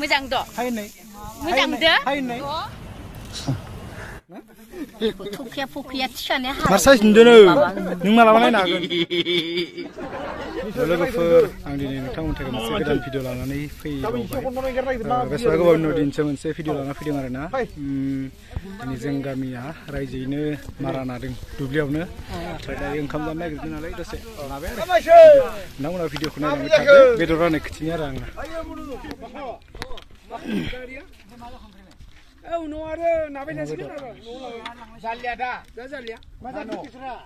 Mo장 dok. Hainai. Mo장 deh. Hainai. Fukia tisannya. Marsai sendiri. Nung malah mana nak? Logofer, ang dini nutang untuk masih kedan video lana ni film. Besok aku baru nudin cuman se video lana video mana? Ini zengga mia, raja ini marah nadeng dubliau ne. Tadi yang kamu dan lagi nalai itu se. Nabe. Namun video kuna yang kita bedoran kecilnya rang. Oh, no ada, nabe nasi kita. Jalia dah, jalia. Macam tu kisah.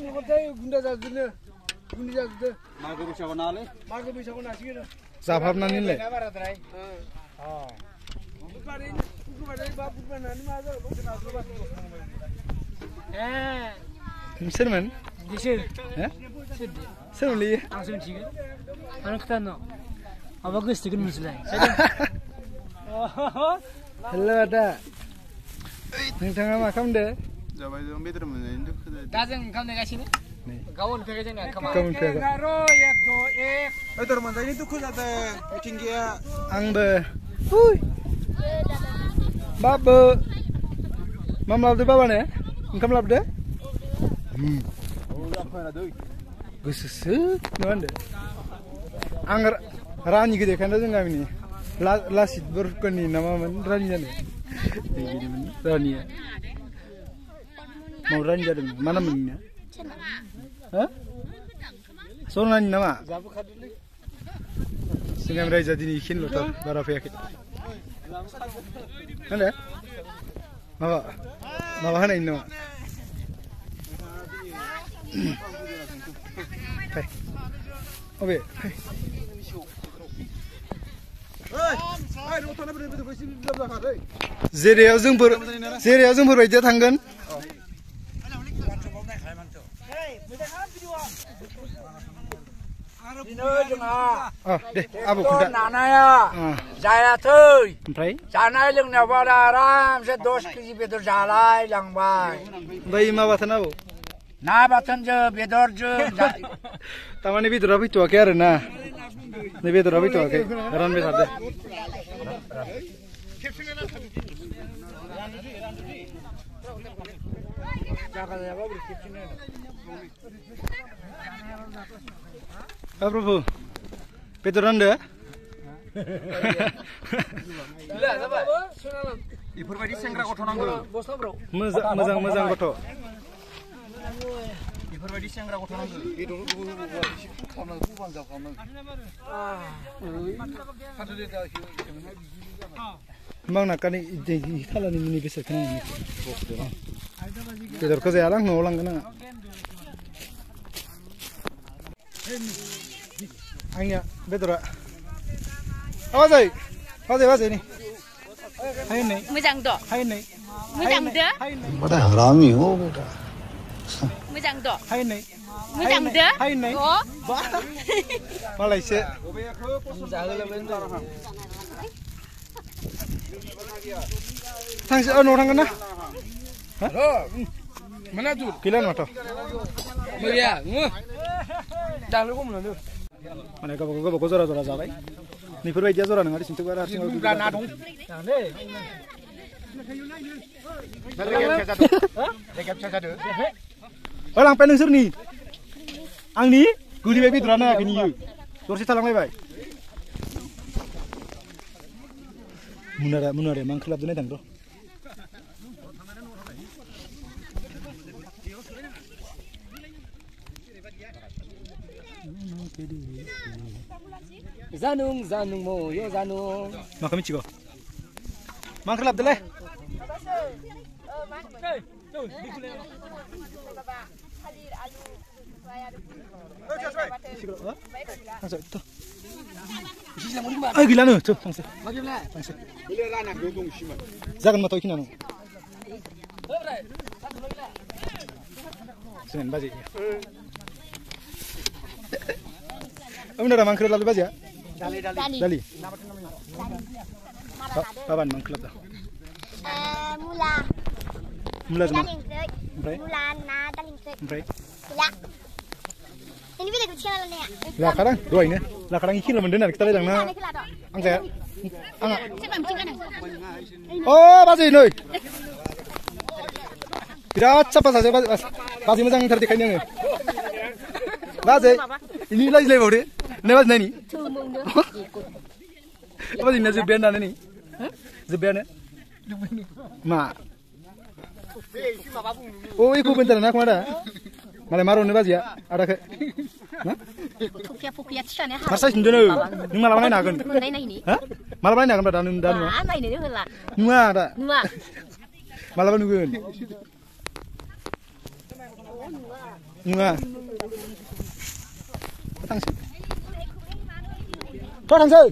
Ni macam gunda jatuh. Gunda jatuh. Marga bisa kena le. Marga bisa kena sih kita. Sabab nani le. Serman? Disir. Serman li. Langsung sih. Anak kita no. Apa gue stiker musulah. Hello ada. Nintang makam deh. Jawab itu betul mana itu. Dazeng kamu negasi ni? Kawan pergi jangan kamu. Kawan pergi. Garo ek do ek. Betul mana ini tu kuda ada tinggi ya. Angbe. Hui. Baba. Mam lab deh baba ne? Engkau lab deh? Oh lab mana doi? Gususu, mana deh? Angger rani gitu kan dazeng kami ni. Lasit berkoni nama man rani jane. Ini man rani ya. Mau rani jane mana mannya? Hah? Soalnya rani nama? Singam raja jadi ikin lo tak berapa ya kita? Mana? Mawa mana ini nama? Hai. Oke. Zeriau जों बायदिया थांगोन दे आबौ खोन्था नानाया जायाखै ओमफ्राय जानाय लोंनायाव बारा आरामसे 10 केजि बेदर जालाय लांबाय ओमफ्राय मा बाथोन आबौ ना बाथोनजों बेदरजों तामाने बेदरा फैथ'वाखै आरो ना नै बेदरा फैथ'वाखै रानबाय थादो Prof, betul anda? Iforbaयदि सेंग्रा गथ' नांगौ मोजां गथ' इफोरबायदि सेंग्रा गथ' नांगौ मांनाकानि खालानि मिनि बेसादखौ बेदरखौ जायालां न'आव लांगोन आङो आंनिया बेदरा बाजै नि हायनाय मोजां दं हायनाय मोजां दो बड़ा हरामी हो बेटा मोजां दं हायनाय मोजां दो हायनाय मालायसो थांसै न'आव थांगोन ना mana tuh gila mato iya dah lu mana tuh mana gabok jora जाबाय नैफोरबायदिया जरा नङा दिसिंथ' बारा हारसिं ना दं लांबाय नोंसोरनि आंनि गोलैबाय बेदरा नायाखै नियो दरसे थालांलायबाय मुनारे मा ओंख्रि नायदां र' Zanung moyo zanung. Maka michigo. Mangka labdele. Ay gila no, tuh langsung. Jangan mata ikin anu. Sen baji. Bener mangka labdele baji ya? Dali. Kapan mangklub dah? Mula. Mula Mula na daling Mula. Mula. Lakarang, dua ini. Lakarang iki lo mendengar kita bilang na. Angsa. Anga. Oh, masih noi. Tidak cepat saja, masih macam tertikainya ni. Masih. Ini lagi lebar deh. Newas nani. Apa sih nasi biar nani? Zebiarnya? Ma. Oh, ikut bentar nak mana? Malah marun nebas ya. Ada ke? Fukia tisannya. Masa sih dulu. Ni malah mana nak? Mana ini? Hah? Malah mana nak pada danu? Mana ini dia lah. Nua ada. Nua. Malah mana nungguin? Nua. Tang sih. Kau tang sih.